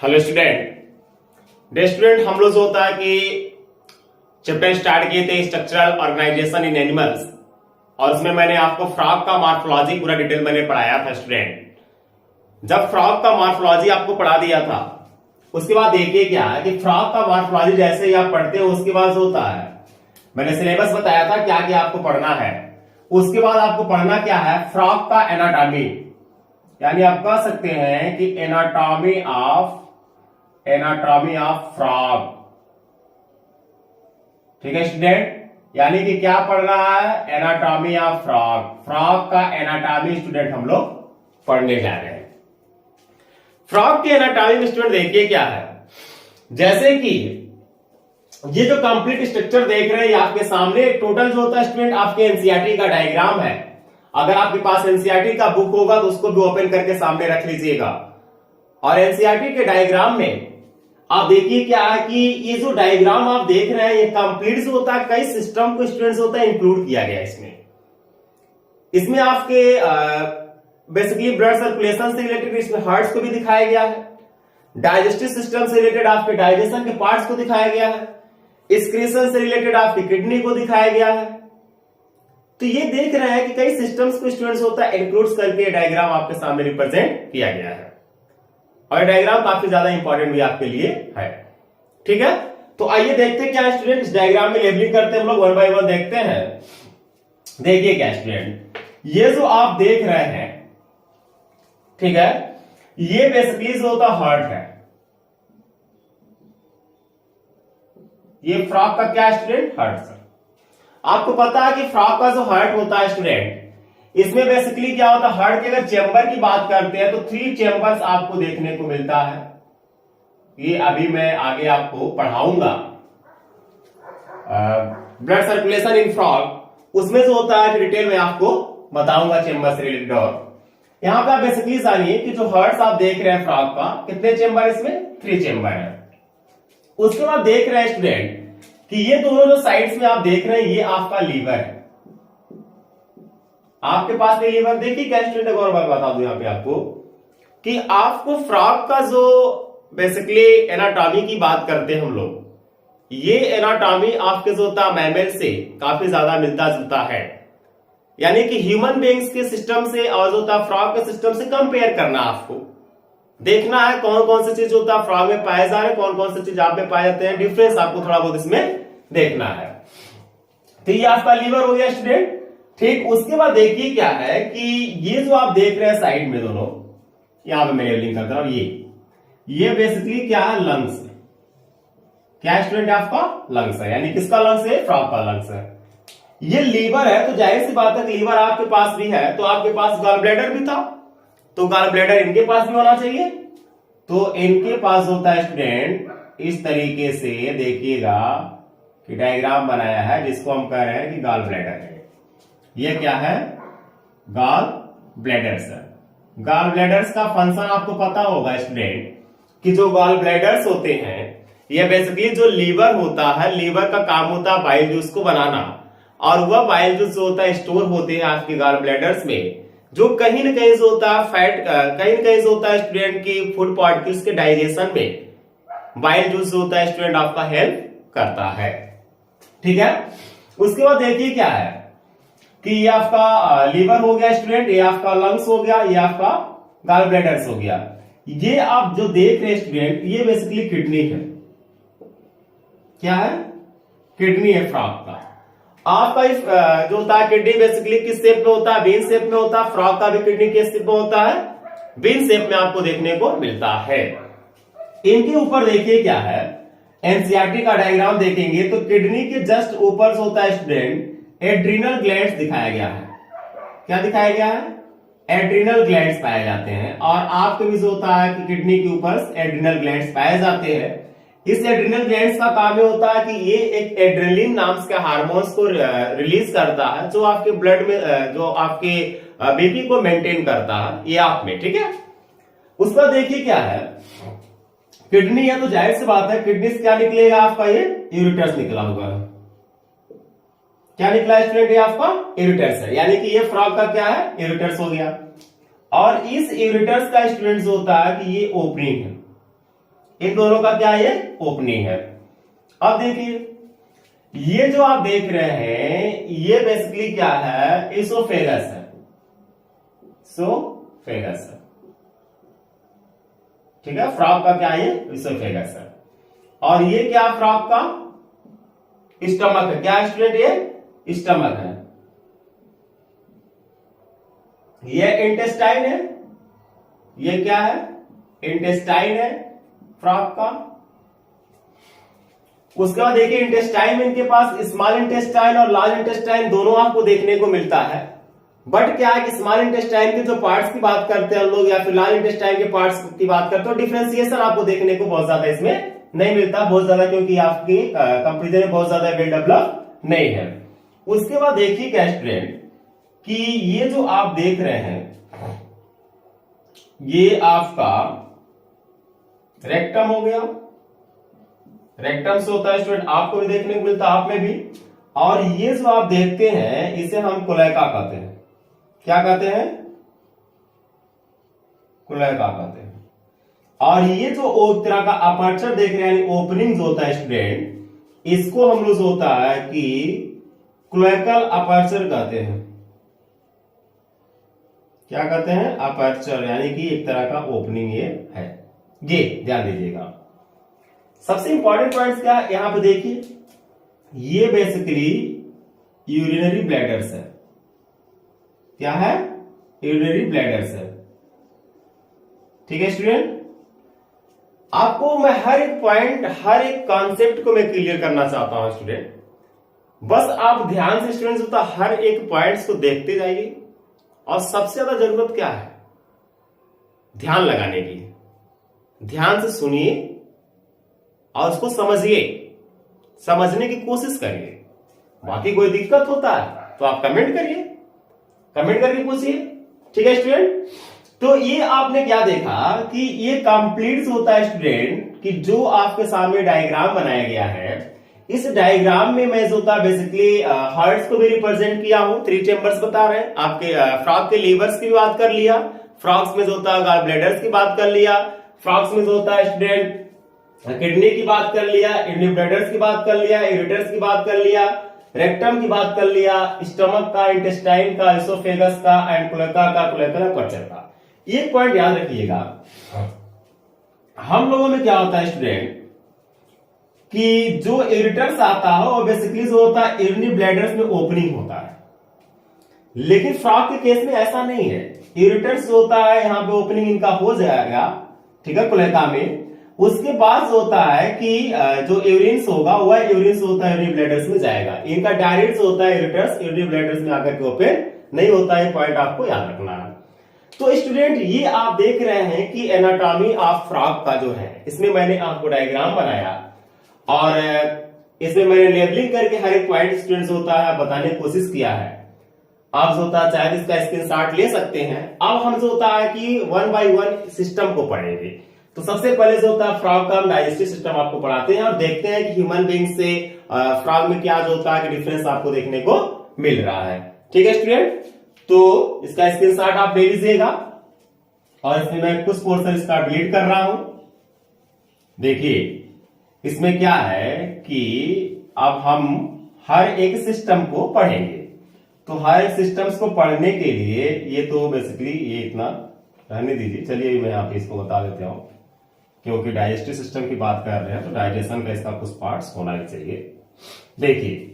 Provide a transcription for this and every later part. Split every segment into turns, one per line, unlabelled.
Hello student हम लोग जो होता है कि चैप्टर स्टार्ट किए थे स्ट्रक्चरल ऑर्गेनाइजेशन इन एनिमल्स, और उसमें मैंने आपको फ्रॉग का मॉर्फोलॉजी पूरा डिटेल मैंने पढ़ाया था स्टूडेंट। जब फ्रॉग का मॉर्फोलॉजी आपको पढ़ा दिया था, उसके बाद देखिए क्या है कि फ्रॉग का मॉर्फोलॉजी जैसे ही आप पढ़ते हो उसके बाद जो होता है, मैंने सिलेबस बताया था क्या क्या आपको पढ़ना है। उसके बाद आपको पढ़ना क्या है, फ्रॉग का एनाटॉमी, यानी आप कह सकते हैं कि एनाटॉमी ऑफ फ्रॉग। ठीक है स्टूडेंट, यानी कि क्या पढ़ रहा है, एनाटॉमी ऑफ फ्रॉग। फ्रॉग का एनाटॉमी स्टूडेंट हम लोग पढ़ने जा रहे हैं। फ्रॉग के एनाटॉमी में स्टूडेंट देखिए क्या है, जैसे कि ये जो कंप्लीट स्ट्रक्चर देख रहे हैं आपके सामने, टोटल जो होता है स्टूडेंट आपके एनसीईआरटी का डायग्राम है। अगर आपके पास एनसीईआरटी का बुक होगा तो उसको भी ओपन करके सामने रख लीजिएगा। और एनसीईआरटी के डायग्राम में आप देखिए क्या है कि ये जो डायग्राम आप देख रहे हैं ये कंप्लीट जो होता है कई सिस्टम को स्टूडेंट्स होता है इंक्लूड किया गया इसमें आपके बेसिकली ब्लड सर्कुलेशन से रिलेटेड इसमें हार्ट्स को भी दिखाया गया है, डाइजेस्टिव सिस्टम से रिलेटेड आपके डाइजेशन के पार्ट्स को दिखाया गया है, एक्सक्रीशन से रिलेटेड आपकी किडनी को दिखाया गया है। तो ये देख रहे हैं कि कई सिस्टम्स को स्टूडेंट्स होता है इंक्लूड करके डायग्राम आपके सामने रिप्रेजेंट किया गया है, और डायग्राम काफी ज्यादा इंपॉर्टेंट भी आपके लिए है। ठीक है, तो आइए देखते हैं क्या स्टूडेंट इस डायग्राम में लेबलिंग करते हैं हम लोग, वन बाय वन देखते हैं। देखिए क्या स्टूडेंट, ये जो आप देख रहे हैं, ठीक है, ये बेसिकली जो होता हार्ट है। ये फ्रॉग का क्या स्टूडेंट, हार्ट सर। आपको पता है कि फ्रॉग का जो हार्ट होता है स्टूडेंट, इसमें बेसिकली क्या होता है, हार्ट के अगर चेंबर की बात करते हैं तो 3 चेंबर्स आपको देखने को मिलता है। ये अभी मैं आगे आपको पढ़ाऊंगा ब्लड सर्कुलेशन इन फ्रॉग, उसमें जो होता है डिटेल में आपको बताऊंगा चेंबर से रिलेटेड। और यहां पे आप बेसिकली जानिए कि जो हार्ट आप देख रहे हैं फ्रॉग का, कितने चेंबर इसमें, 3 चेंबर है। उसके बाद देख रहे हैं स्टूडेंट कि ये दोनों जो साइड्स में आप देख रहे हैं ये आपका लीवर है। आपके पास में लीवर, देखिए क्या स्टूडेंट, और बार बता दूं यहां पे आपको कि आपको फ्रॉग का जो बेसिकली एनाटॉमी की बात करते हैं हम लोग, ये एनाटॉमी आपके जो होता है मैमल से काफी ज्यादा मिलता जुलता है। यानी कि ह्यूमन बीइंग्स के सिस्टम से और जो होता है फ्रॉग के सिस्टम से कंपेयर करना, आपको देखना है कौन कौन सी चीज होता है फ्रॉग में पाए जा रहे हैं, कौन कौन सी चीज आप में पाए जाते हैं, डिफरेंस आपको थोड़ा बहुत इसमें देखना है। तो ये आपका लीवर हो गया स्टूडेंट। ठीक, उसके बाद देखिए क्या है कि ये जो आप देख रहे हैं साइड में दोनों, यहां पे मैं लेबलिंग करता हूं, ये बेसिकली क्या है, लंग्स है। क्या स्टूडेंट आपका लंग्स है, यानी किसका लंग्स है, फ्रॉग का लंग्स है। ये लीवर है, तो जाहिर सी बात है लीवर आपके पास भी है, तो आपके पास गॉल ब्लैडर भी था, तो गॉल ब्लैडर इनके पास भी होना चाहिए। तो इनके पास होता है स्टूडेंट इस तरीके से, देखिएगा कि डायग्राम बनाया है जिसको हम कह रहे हैं कि गॉल ब्लैडर है। ये क्या है, गॉल ब्लैडर्स है। गॉल ब्लैडर्स का फंक्शन आपको पता होगा स्टूडेंट कि जो गॉल ब्लैडर्स होते हैं ये बेसिकली जो लीवर होता है, लीवर का काम होता है बाइल जूस को बनाना, और वह बाइल जूस जो होता है स्टोर होते हैं आपके गॉल ब्लैडर्स में, जो कहीं ना कहीं जो होता है फैट, कहीं ना कहीं जो होता है स्टूडेंट की फूड पार्टिकल्स के डाइजेशन में बाइल जूस जो होता है स्टूडेंट आपका हेल्प करता है। ठीक है, उसके बाद देखिए क्या है कि ये आपका लीवर हो गया स्टूडेंट, ये आपका लंग्स हो गया, ये आपका गॉल ब्लैडर्स हो गया। ये आप जो देख रहे हैं स्टूडेंट, ये बेसिकली किडनी है। क्या है, किडनी है फ्रॉग का। आपका जो होता है किडनी बेसिकली किस शेप में होता है, बीन शेप में होता है। फ्रॉग का भी किडनी किस शेप में होता है, बीन शेप में आपको देखने को मिलता है। इनके ऊपर देखिए क्या है, एनसीईआरटी का डायग्राम देखेंगे तो किडनी के जस्ट ऊपर जो होता है स्टूडेंट एड्रीनल ग्लैंड्स दिखाया गया है। क्या दिखाया गया है, एड्रीनल ग्लैंड्स पाए जाते हैं। और आपके भी जो होता है कि किडनी के ऊपर एड्रीनल ग्लैंड्स पाए जाते हैं। इस एड्रीनल ग्लैंड्स का काम ये होता है कि ये एक एड्रेनलिन नाम के हार्मोन्स को रिलीज करता है, जो आपके ब्लड में, जो आपके बीपी को मेंटेन करता है, ये आप में। ठीक है, उस पर देखिए क्या है, किडनी है तो जाहिर सी बात है किडनी से क्या निकलेगा आपका, ये यूरेटर्स निकला होगा। क्या निकला स्टूडेंट, ये आपका यूरेटर्स है, यानी कि ये फ्रॉग का क्या है, यूरेटर्स हो गया। और इस यूरेटर्स का स्टूडेंट जो होता है कि ये ओपनिंग है। इन दोनों का क्या ये ओपनिंग है। अब देखिए ये जो आप देख रहे हैं ये बेसिकली क्या है, इसोफेगस है, इसोफेगस है, ठीक है। फ्रॉग का क्या ये इसोफेगस है, और ये क्या फ्रॉग का स्टमक है। क्या स्टूडेंट, ये स्टमक है, ये इंटेस्टाइन है, ये क्या है इंटेस्टाइन है फ्रॉग का। उसके बाद देखिए इंटेस्टाइन में इनके पास स्मॉल इंटेस्टाइन और लार्ज इंटेस्टाइन दोनों आपको देखने को मिलता है। बट क्या है कि स्मॉल इंटेस्टाइन के जो पार्ट्स की बात करते हैं हम लोग, या फिर लार्ज इंटेस्टाइन के पार्ट्स की बात करते हैं, तो डिफरेंशिएशन आपको देखने को बहुत ज्यादा इसमें नहीं मिलता, बहुत ज्यादा, क्योंकि आपकी कंपेरिजन में बहुत ज्यादा वेल डेवलप नहीं है। उसके बाद देखिए क्या स्टूडेंट कि ये जो आप देख रहे हैं ये आपका रेक्टम हो गया, रेक्टम से होता है स्टूडेंट, आपको भी देखने को मिलता है, आप में भी। और ये जो आप देखते हैं इसे हम क्लोएका कहते हैं। क्या कहते हैं, क्लोएका कहते हैं। और ये जो एक तरह का अपर्चर देख रहे हैं यानी ओपनिंग जो होता है स्टूडेंट, इसको हम लोग जो होता है कि क्लोएकल अपर्चर कहते हैं। क्या कहते हैं, अपर्चर, यानी कि एक तरह का ओपनिंग ये है। ये ध्यान दीजिएगा। सबसे इंपॉर्टेंट पॉइंट्स क्या है यहां पे देखिए, ये बेसिकली यूरिनरी ब्लैडर्स है। क्या है, यूरिनरी ब्लैडर्स है, ठीक है स्टूडेंट। आपको मैं हर एक पॉइंट, हर एक कॉन्सेप्ट को मैं क्लियर करना चाहता हूं स्टूडेंट। बस आप ध्यान से स्टूडेंट्स होता हर एक पॉइंट्स को देखते जाइए। और सबसे ज्यादा जरूरत क्या है, ध्यान लगाने की। ध्यान से सुनिए और उसको समझिए, समझने की कोशिश करिए। बाकी कोई दिक्कत होता है तो आप कमेंट करिए, कमेंट करके पूछिए, ठीक है स्टूडेंट। तो ये आपने क्या देखा कि ये कंप्लीट होता है स्टूडेंट कि जो आपके सामने डायग्राम बनाया गया है, इस डायग्राम में मैं जो होता बेसिकली हार्ट्स को भी रिप्रेजेंट किया हूं। 3 चेंबर्स बता रहे हैं आपके। फ्रॉग के लीवर्स की बात कर लिया, फ्रॉग्स में जो होता है गॉल ब्लैडर्स की बात कर लिया, फ्रॉग्स में जो होता है स्टूडेंट किडनी की बात कर लिया, किडनी ब्लैडर्स की बात कर लिया, यूरेटर्स की बात कर लिया, रेक्टम की बात कर लिया, स्टमक का, इंटेस्टाइन का, इसोफेगस का, एंड क्लोएका का, क्लोएकल अपर्चर का। एक पॉइंट याद रखिएगा, हम लोगों में क्या होता है स्टूडेंट कि जो यूरेटर्स आता है वो बेसिकली जो होता है यूरिनरी ब्लैडर्स में ओपनिंग होता है। लेकिन फ्रॉग के केस में ऐसा नहीं है। यूरेटर्स जो होता है यहां पे ओपनिंग इनका हो जाएगा, ठीक है, क्लोएका में। उसके बाद जो होता है कि जो यूरिन्स होगा वह यूरिन्स होता है यूरिनरी ब्लैडर्स में जाएगा। इनका डायरेक्ट जो होता है यूरेटर्स यूरिनरी ब्लैडर्स में आकर के ओपन नहीं होता है। पॉइंट आपको याद रखना है। तो स्टूडेंट ये आप देख रहे हैं कि एनाटॉमी ऑफ फ्रॉग का जो है, इसमें मैंने आपको डायग्राम बनाया और इसमें मैंने लेबलिंग करके हर एक पॉइंट स्टूडेंट्स होता है बताने की कोशिश किया है। आप जो होता है चाहे इसका स्क्रीनशॉट ले सकते हैं। अब हम जो होता है कि 1 बाय 1 सिस्टम को पढ़ेंगे। तो सबसे पहले जो होता है फ्रॉग का हम डाइजेस्टिव सिस्टम आपको पढ़ाते हैं और देखते हैं कि ह्यूमन बीइंग से फ्रॉग में क्या जो होता है कि डिफरेंस आपको देखने को मिल रहा है, ठीक है स्टूडेंट। तो इसका स्क्रीनशॉट आप ले लीजिएगा और इसमें मैं कुछ पोर्शन इसका डिलीट कर रहा हूं। देखिए इसमें क्या है कि अब हम हर एक सिस्टम को पढ़ेंगे। तो हर एक सिस्टम्स को पढ़ने के लिए ये तो बेसिकली ये इतना रहने दीजिए। चलिए मैं आप इसको बता देता हूं, क्योंकि डाइजेस्टिव सिस्टम की बात कर रहे हैं तो डाइजेशन का इसका कुछ पार्ट्स होना ही चाहिए। देखिए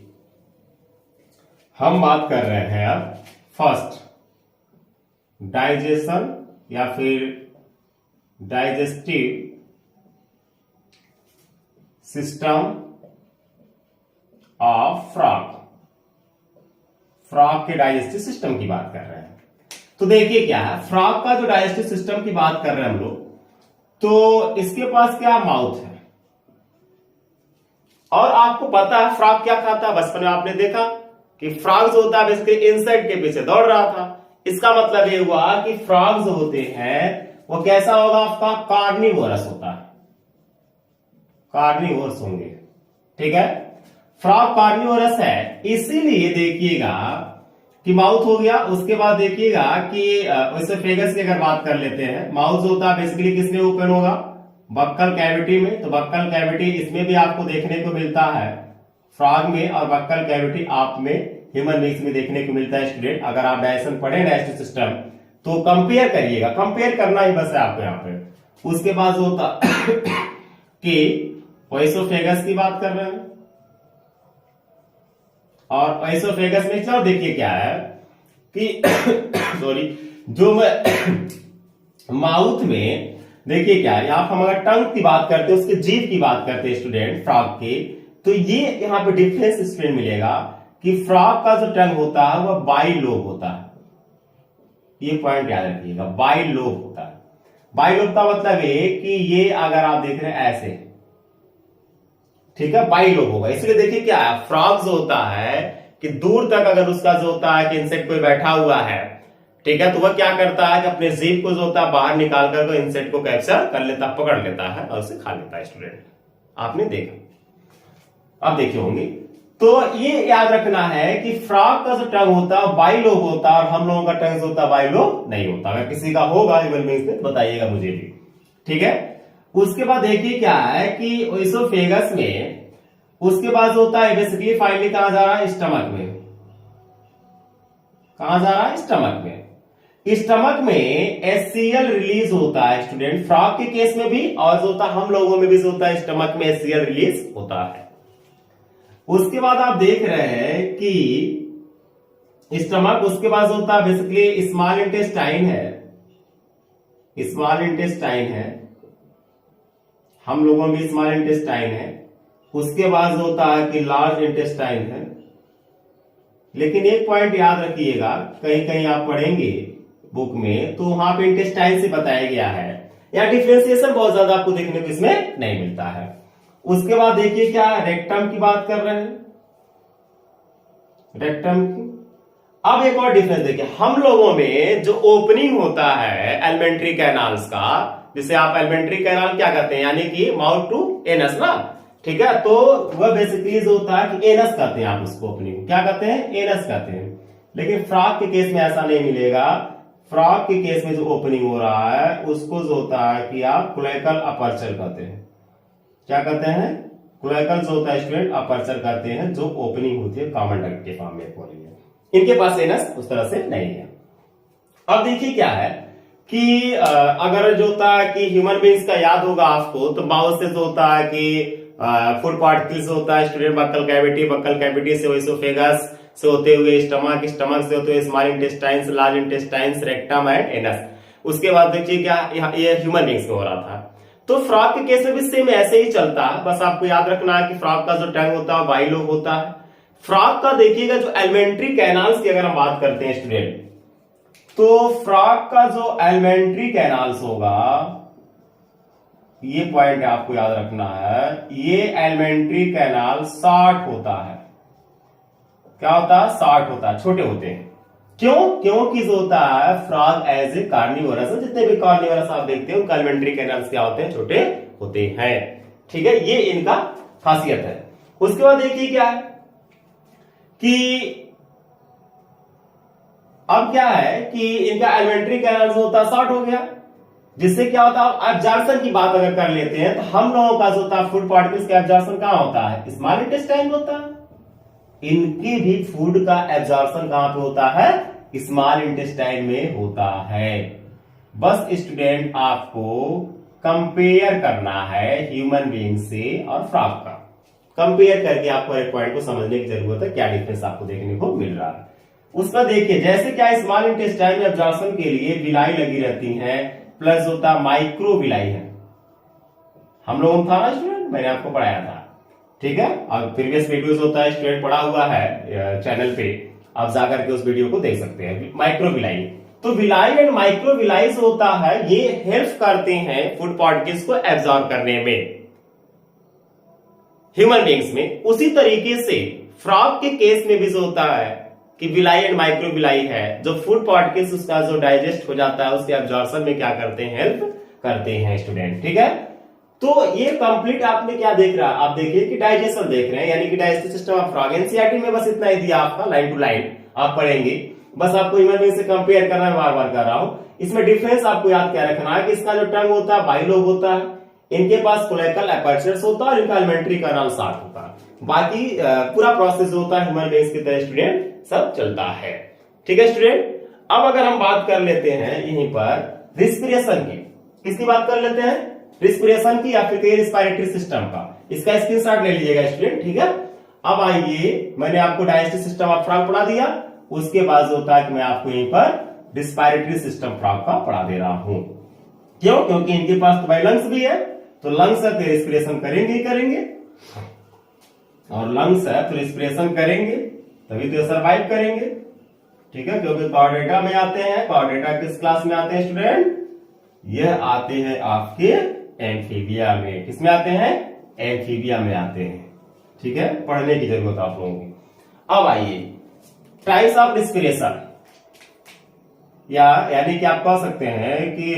हम बात कर रहे हैं अब फर्स्ट डाइजेशन या फिर digestive system of frog. Frog के डाइजेस्टिव सिस्टम की बात कर रहे हैं। तो देखिए क्या है, फ्रॉग का जो डाइजेस्टिव सिस्टम की बात कर रहे हैं हम लोग, तो इसके पास क्या माउथ है। और आपको पता है फ्रॉग क्या खाता है, बचपन में आपने देखा कि फ्रॉग जो होता है बेसिकली इंसेक्ट के पीछे दौड़ रहा था। इसका मतलब ये हुआ कि फ्रॉग जो होते हैं वो कैसा होगा आपका, कार्निवोरस होता है, कार्निवोरस होंगे, ठीक है। फ्रॉग कार्निवोरस है, इसीलिए देखिएगा कि माउथ हो गया। उसके बाद देखिएगा कि इसोफेगस की अगर बात कर लेते हैं, माउथ जो होता है बेसिकली किसमें ओपन होगा, बक्कल कैविटी में, तो बक्कल कैविटी इसमें भी आपको देखने को मिलता है फ्रॉग में, और बक्कल कैविटी आप में ह्यूमन बींग्स में देखने को मिलता है स्टूडेंट। अगर आप डाइजेशन पढ़े डाइजेस्टिव सिस्टम तो कंपेयर करिएगा, कंपेयर करना ही बस है आपको यहाँ पे। उसके बाद होता कि ओएसोफेगस की बात कर रहे हैं, और ओएसोफेगस में चलो देखिए क्या है कि सॉरी, जो माउथ में देखिए क्या है, यहाँ हम अगर टंग की बात करते हैं, उसके जीभ की बात करते हैं स्टूडेंट फ्रॉग की, तो ये यहाँ पे डिफरेंस स्टूडेंट मिलेगा कि फ्रॉग का जो टंग होता है वह बाइलोब होता है। ये पॉइंट याद रखिएगा, बाइलोब होता है। बाइलोब का मतलब है कि ये अगर आप देख रहे हैं ऐसे, ठीक है, बाइलोब होगा। इसलिए देखिए क्या है, फ्रॉग जो होता है कि दूर तक अगर उसका जो होता है कि इंसेक्ट कोई बैठा हुआ है, ठीक है, तो वह क्या करता है कि अपने जीभ को जो होता है बाहर निकाल कर इंसेक्ट को कैप्चर कर लेता, पकड़ लेता है और उसे खा लेता है स्टूडेंट। आपने देखा, आप देखे होंगे। तो ये याद रखना है कि फ्रॉग का जो टंग होता है बाइलोब होता है, और हम लोगों का टंग जो होता है बाइलोब नहीं होता। अगर किसी का होगा ह्यूमन बीइंग्स में बताइएगा मुझे भी, ठीक है। उसके बाद देखिए क्या है कि ओएसोफेगस में उसके बाद जो होता है बेसिकली फाइनली कहां जा रहा है, स्टमक में। कहां जा रहा है, स्टमक में। स्टमक में एचसीएल रिलीज होता है स्टूडेंट, फ्रॉग के केस में भी, और जो होता है हम लोगों में भी जो होता है स्टमक में एचसीएल रिलीज होता है। उसके बाद आप देख रहे हैं कि स्टमक, उसके बाद जो होता है बेसिकली स्मॉल इंटेस्टाइन है, स्मॉल इंटेस्टाइन है, हम लोगों में स्मॉल इंटेस्टाइन है। उसके बाद जो होता है कि लार्ज इंटेस्टाइन है। लेकिन एक पॉइंट याद रखिएगा, कहीं कहीं आप पढ़ेंगे बुक में तो वहां पे इंटेस्टाइन से बताया गया है, या डिफरेंशिएशन बहुत ज्यादा आपको देखने को इसमें नहीं मिलता है। उसके बाद देखिए क्या, रेक्टम की बात कर रहे हैं, रेक्टम की। अब एक और डिफरेंस देखिए, हम लोगों में जो ओपनिंग होता है एलिमेंट्री कैनाल्स का, जिसे आप एलिमेंट्री कैनाल क्या कहते हैं, यानी कि माउथ टू एनस ना, ठीक है, तो वह बेसिकली जो होता है कि एनस कहते हैं आप उसको, ओपनिंग क्या कहते हैं, एनस कहते हैं। लेकिन फ्रॉग के केस में ऐसा नहीं मिलेगा। फ्रॉग के केस में जो ओपनिंग हो रहा है उसको जो होता है कि आप क्लोएकल अपर्चर कहते हैं। क्या कहते हैं, क्लोएकल जो होता है स्टूडेंट अपर्चर कहते हैं, जो ओपनिंग होती है कॉमन डक्ट के फॉर्म में हो रही है। इनके पास एनस उस तरह से नहीं है। अब देखिए क्या है कि अगर जो होता है कि ह्यूमन बीइंग्स का याद होगा आपको, तो माउथ से जो होता है कि फूड पार्टिकल्स होता है student buccal cavity, buccal cavity से ओएसोफेगस से होते हुए स्टमक, स्टमक से होते हुए small intestines, large intestines, rectum and anus. उसके बाद देखिए क्या, ये ह्यूमन बीइंग्स में हो रहा था। तो फ्रॉग के केस में भी सेम ऐसे ही चलता है, बस आपको याद रखना है कि फ्रॉग का जो टंग होता है बाइलोब होता है। फ्रॉग का देखिएगा जो एलिमेंट्री कैनाल्स की अगर हम बात करते हैं स्टूडेंट, तो फ्रॉग का जो एलिमेंट्री कैनाल्स होगा, ये पॉइंट आपको याद रखना है, ये एलिमेंट्री कैनाल शॉर्ट होता है। क्या होता है, शॉर्ट होता है, छोटे होते हैं। क्यों, क्योंकि जो होता है फ्रॉग एज ए कार्निवोरस, जितने भी कार्निवोरस आप देखते हैं उनका एलिमेंट्री कैनाल्स क्या होते हैं, छोटे होते हैं। ठीक है, ये इनका खासियत है। उसके बाद देखिए क्या है कि अब क्या है कि इनका एलिमेंट्री कैनाल जो होता है शॉर्ट हो गया, जिससे क्या होता है, एब्जॉर्प्शन की बात अगर कर लेते हैं तो हम लोगों का जो होता है फूड पार्टिकल्स का एब्जॉर्प्शन कहां होता है, स्मॉल इंटेस्टाइन होता है। इनकी भी फूड का एब्जॉर्प्शन कहां पे होता है, स्मॉल इंटेस्टाइन में होता है। बस स्टूडेंट आपको कंपेयर करना है ह्यूमन बीइंग से और फ्रॉग का। कंपेयर करके आपको एक पॉइंट को समझने की जरूरत है, क्या डिफरेंस आपको देखने को मिल रहा है। उसका देखिए जैसे क्या स्मॉल इंटेस्टाइन में एब्जॉर्प्शन के लिए विलाई लगी रहती है, प्लस होता है माइक्रो विलाई है। हम लोगों था ना स्टूडेंट, मैंने आपको पढ़ाया था, ठीक है, और प्रीवियस वीडियोस होता है स्टूडेंट पढ़ा हुआ है चैनल पे, आप जाकर के उस वीडियो को देख सकते हैं। माइक्रो विलाई, तो विलाई एंड माइक्रो विलाई जो होता है ये हेल्प करते हैं फूड पार्टिकल्स को एब्जॉर्ब करने में ह्यूमन बीइंग्स में। उसी तरीके से फ्रॉग के केस में भी जो होता है कि विलाई एंड माइक्रो विलाई है, जो फूड पार्टिकल्स उसका जो डाइजेस्ट हो जाता है उसके एब्जॉर्प्शन में क्या करते हैं, हेल्प करते हैं स्टूडेंट। ठीक है, तो ये कंप्लीट आपने क्या देख रहा है, आप देखिए कि डाइजेशन देख रहे हैं, यानी कि digestive system of frog. NCERT में बस इतना ही दिया आपका, लाइन टू लाइन आप पढ़ेंगे। बस आपको ह्यूमन बीइंग से कंपेयर करना है, बार बार कर रहा हूं। इसमें डिफरेंस आपको याद क्या रखना है कि इसका जो टंग होता है बाइलोब होता है, इनके पास कोलेकल एपर्चर्स होता है और इनका एलिमेंट्री कैनाल शार्प होता है। बाकी पूरा प्रोसेस जो होता है ह्यूमन बीइंग्स की तरह स्टूडेंट सब चलता है। ठीक है स्टूडेंट, अब अगर हम बात कर लेते हैं यहीं पर रिस्पिरेशन की, किसकी बात कर लेते हैं, रिस्पिरेशन की या फिर रेस्पिरेटरी सिस्टम का। इसका स्क्रीनशॉट ले लीजिएगा स्टूडेंट। ठीक है, अब आइए, मैंने आपको डाइजेस्टिव सिस्टम ऑफ फ्रॉग पढ़ा दिया, उसके बाद जो होता है कि मैं आपको यहीं पर रिस्पिरेटरी सिस्टम फ्रॉग का पढ़ा दे रहा हूं। क्यों? क्योंकि इनके पास तो भाई लंग्स भी है, तो लंग्स है तो रेस्पिरेशन करेंगे ही करेंगे, और लंग्स है तो रेस्पिरेशन करेंगे, तभी तो सर्वाइव करेंगे। ठीक है, क्योंकि कॉर्डेटा में आते हैं। कॉर्डेटा किस क्लास में आते हैं स्टूडेंट? यह आते हैं आपके एम्फीबिया में। किसमें आते हैं? एम्फीबिया में आते हैं। ठीक है, पढ़ने की जरूरत आप लोगों की। अब आइए, टाइप्स ऑफ रिस्पिरेशन, यानी कि आप कह सकते हैं कि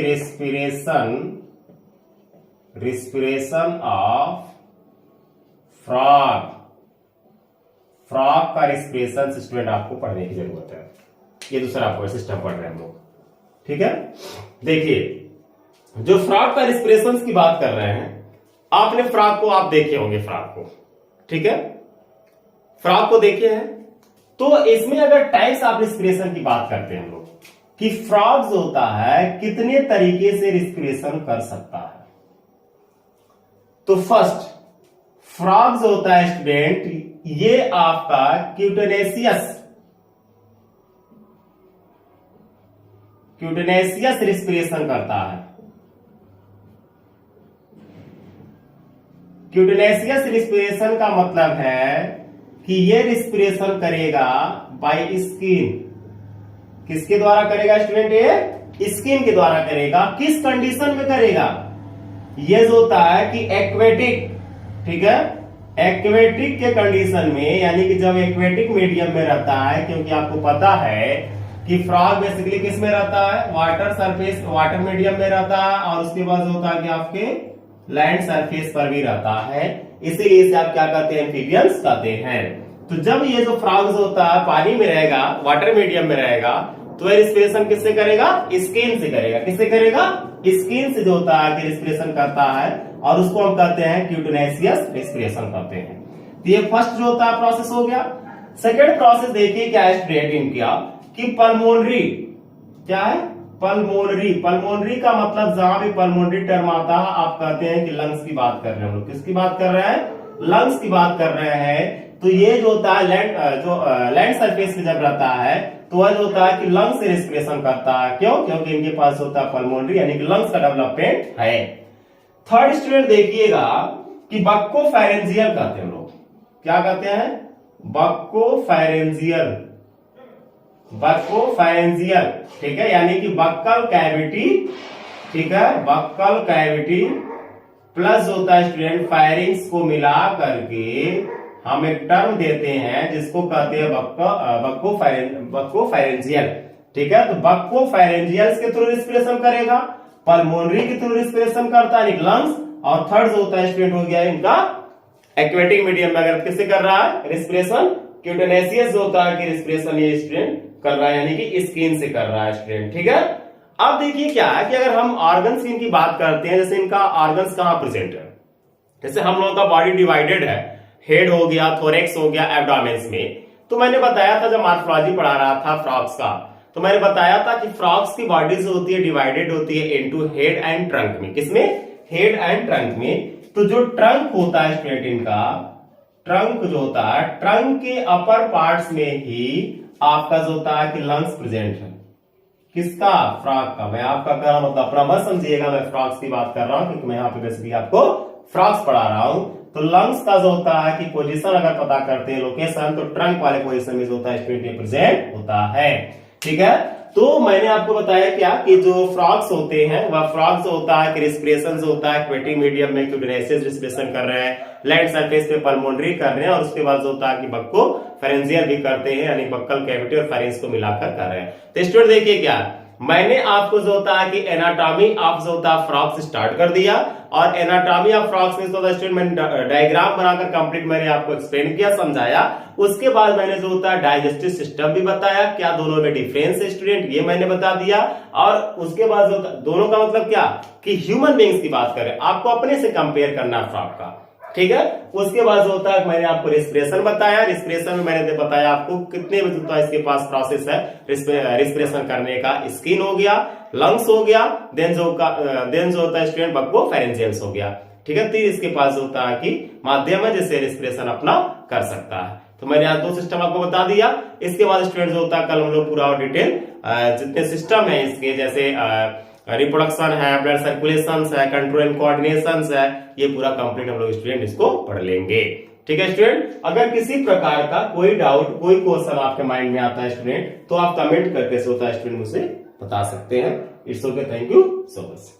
रिस्पिरेशन ऑफ फ्रॉग। फ्रॉग का रिस्पिरेशन स्टूडेंट आपको पढ़ने की जरूरत है। ये दूसरा आपको सिस्टम पढ़ रहे हैं हम लोग। ठीक है, देखिए जो फ्रॉग का रिस्पिरेशन की बात कर रहे हैं, आपने फ्रॉग को आप देखे होंगे, फ्रॉग को। ठीक है, फ्रॉग को देखे हैं, तो इसमें अगर टाइप्स ऑफ रिस्पिरेशन की बात करते हैं हम लोग कि फ्रॉग जो होता है कितने तरीके से रिस्पिरेशन कर सकता है, तो फर्स्ट फ्रॉग जो होता है स्टूडेंट, ये आपका क्यूटेनेसियस रिस्पिरेशन करता है। क्यूटेनेसियस रिस्पिरेशन का मतलब है कि ये रिस्पिरेशन करेगा बाय स्किन। किसके द्वारा करेगा स्टूडेंट? ये स्किन के द्वारा करेगा। किस कंडीशन में करेगा? ये जो होता है कि एक्वेटिक, ठीक है, एक्वेटिक के कंडीशन में, यानी कि जब एक्वेटिक मीडियम में रहता है, क्योंकि आपको पता है कि फ्रॉग बेसिकली किस में रहता है? वाटर सरफेस, वाटर मीडियम में रहता है, और उसके बाद जो होता है कि आपके लैंड सरफेस पर भी रहता है। इसीलिए इसे आप क्या कहते हैं? एम्फीबियंस कहते हैं। तो जब ये जो फ्रॉग जो होता है पानी में रहेगा, वाटर मीडियम में रहेगा, तो रिस्पिरेशन किससे करेगा? स्किन से करेगा। किससे करेगा? स्किन से जो होता है कि रिस्पिरेशन करता है, और उसको हम कहते हैं क्यूटेनेसियस रिस्पिरेशन कहते हैं। तो ये फर्स्ट जो होता है प्रोसेस हो गया। सेकेंड प्रोसेस देखिए क्या है स्टूडेंट इनका, कि पल्मोनरी। क्या है? पल्मोनरी। पल्मोनरी का मतलब जहां भी पल्मोनरी टर्म आता है, आप कहते हैं कि लंग्स की बात कर रहे हैं हम लोग। किसकी बात कर रहे हैं? लंग्स की बात कर रहे हैं। तो ये जो होता है लैंड सरफेस पे जब रहता है, तो वह जो होता है कि लंग्स से रिस्पिरेशन करता है। क्यों? क्योंकि इनके पास होता है पल्मोनरी, यानी कि लंग्स का डेवलपमेंट है। थर्ड स्टूडेंट देखिएगा कि बक्कोफेरेंजियल कहते हैं हम लोग। क्या कहते हैं? बक्कोफेरेंजियल। बक्कोफेरेंजियल, ठीक है, यानी कि बक्कल कैविटी। ठीक है, बक्कल कैविटी प्लस होता है स्टूडेंट फायरिंग्स को मिला करके हम एक टर्म देते हैं जिसको कहते हैं बक्कोफेरेंजियल। ठीक है, तो बक्कोफेरेंजियल्स के थ्रू रिस्पिरेशन करेगा, पल्मोनरी के थ्रू रिस्पिरेशन करता है लंग्स, और थर्ड जो होता है स्टूडेंट हो गया इनका एक्वेटिक मीडियम में अगर किससे कर रहा है रिस्पिरेशन? क्यूटेनेसियस जो होता है कि रिस्पिरेशन ये स्टूडेंट कर रहा है, यानी कि स्किन से कर रहा है स्टूडेंट। ठीक है, अब देखिए क्या है कि अगर हम ऑर्गन्स की इनकी बात करते हैं, जैसे इनका ऑर्गन्स कहां प्रेजेंट है, जैसे हम लोगों का बॉडी डिवाइडेड है, हेड हो गया, थोरेक्स हो गया, एब्डोमेन्स में। तो मैंने बताया था जब मॉर्फोलॉजी पढ़ा रहा था फ्रॉग्स का, तो मैंने बताया था कि फ्रॉग्स की बॉडी जो होती है डिवाइडेड होती है इनटू हेड एंड ट्रंक में। किसमें? हेड एंड ट्रंक में। तो जो ट्रंक होता है स्टूडेंट इनका, ट्रंक जो होता है, ट्रंक के अपर पार्ट्स में ही आपका जो होता है कि लंग्स प्रेजेंट है। किसका? फ्रॉग का। मैं आपका कह रहा हूं मतलब अपना मत समझिएगा, मैं फ्रॉग्स की बात कर रहा हूं, क्योंकि मैं यहाँ पे बेसिकली आपको फ्रॉग्स पढ़ा रहा हूं। तो लंग्स का जो होता है कि पोजीशन अगर पता करते हैं लोकेशन, तो ट्रंक वाले पोजीशन में जो होता है स्टूडेंट प्रेजेंट होता है। ठीक है, तो मैंने आपको बताया क्या कि जो फ्रॉग्स होते हैं वह फ्रॉग्स होता है कि रिस्पिरेशन जो होता है एक्वेटिक मीडियम में क्यूटेनेसियस रिस्पिरेशन कर रहे हैं, लैंड सरफेस पे पल्मोनरी कर रहे हैं, और उसके बाद जो होता है कि बक्को फेरेंजियल भी करते हैं, यानी बक्कल कैविटी और फेरेंस को मिलाकर कर रहे हैं। तो स्टूडेंट देखिए क्या मैंने आपको जो होता है कि एनाटॉमी ऑफ जो होता है फ्रॉग से स्टार्ट कर दिया, और एनाटॉमी ऑफ फ्रॉग में जो होता है स्टूडेंट मैंने डायग्राम बनाकर कंप्लीट मैंने आपको एक्सप्लेन किया, समझाया। उसके बाद मैंने जो होता है डाइजेस्टिव सिस्टम भी बताया, क्या दोनों में डिफरेंस है स्टूडेंट ये मैंने बता दिया। और उसके बाद जो दोनों का मतलब क्या कि ह्यूमन बींग्स की बात करें, आपको अपने से कंपेयर करना फ्रॉग का, ठीक है। उसके बाद जो होता है मैंने आपको रेस्पिरेशन बताया, रेस्पिरेशन में मैंने बताया आपको कितने इसके पास प्रोसेस है रेस्पिरेशन करने का। स्किन हो गया, लंग्स हो गया, देन जो होता है स्टूडेंट बक्को फेरेंजियल्स हो गया, ठीक है। फिर इसके पास होता है कि माध्यम है जिससे रेस्पिरेशन अपना कर सकता है। तो मैंने यहाँ दो सिस्टम आपको बता दिया। इसके बाद स्टूडेंट जो होता है कल हम लोग पूरा और डिटेल जितने सिस्टम है इसके, जैसे रिप्रोडक्शन है, ब्लड सर्कुलेशन है, कंट्रोल एंड कोऑर्डिनेशन है, ये पूरा कंप्लीट हम लोग स्टूडेंट इसको पढ़ लेंगे, ठीक है स्टूडेंट। अगर किसी प्रकार का कोई डाउट, कोई क्वेश्चन आपके माइंड में आता है स्टूडेंट, तो आप कमेंट करके होता है स्टूडेंट मुझे बता सकते हैं। It's okay, thank you so much.